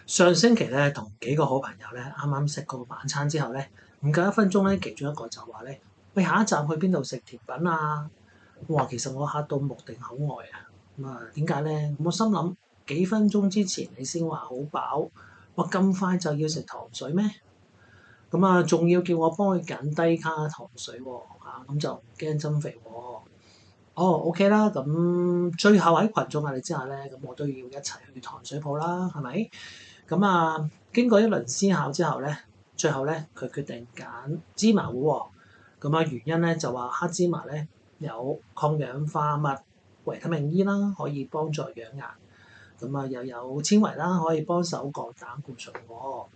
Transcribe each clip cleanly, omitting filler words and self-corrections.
上星期咧，同幾個好朋友咧，啱啱食過晚餐之後咧，唔夠1分鐘咧，其中一個就話咧：喂，下一站去邊度食甜品啊？我話其實我嚇到目定口呆啊！咁啊，點解咧？我心諗幾分鐘之前你先話好飽，哇咁快就要食糖水咩？咁啊，仲要叫我幫佢揀低卡糖水喎，咁就唔驚增肥喎。哦，OK 啦，咁最後喺群眾壓力之下咧，咁我都要一齊去糖水鋪啦，係咪？咁啊，經過一輪思考之後咧，最後咧佢決定揀芝麻糊喎。咁啊，原因咧就話黑芝麻咧有抗氧化物、維他命 E 啦，可以幫助養顏。咁啊，又有纖維啦，可以幫手降膽固醇喎。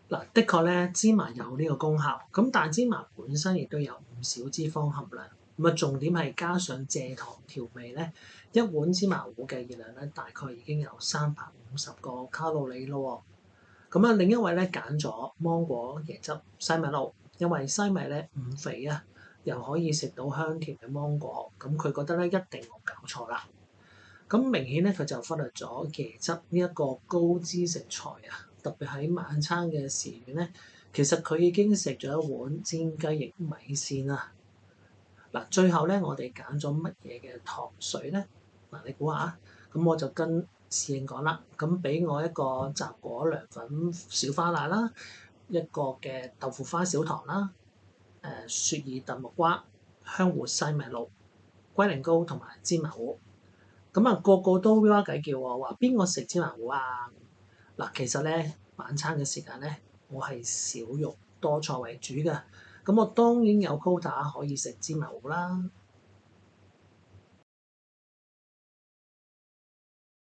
嗱，的確咧，芝麻有呢個功效，咁但芝麻本身亦都有唔少脂肪含量。咁啊，重點係加上蔗糖調味咧，一碗芝麻糊嘅熱量咧，大概已經有350個卡路里咯喎。咁啊，另一位咧揀咗芒果椰汁西米露，因為西米咧唔肥啊，又可以食到香甜嘅芒果，咁佢覺得咧一定冇搞錯啦。咁明顯咧，佢就忽略咗椰汁呢一個高脂食材啊，特別喺晚餐嘅時段咧，其實佢已經食咗一碗煎雞翼米線啦。嗱，最後咧，我哋揀咗乜嘢嘅糖水咧？嗱，你估下？咁我就跟侍應講啦，咁俾我一個雜果涼粉小花奶啦，一個嘅豆腐花小糖啦，雪耳燉木瓜、香芋西米露、龜苓膏同埋芝麻糊。咁啊，個個都哇哇計叫我話邊個食芝麻糊啊？嗱，其實咧晚餐嘅時間咧，我係少肉多菜為主嘅。咁我當然有 quota 可以食芝麻糊啦。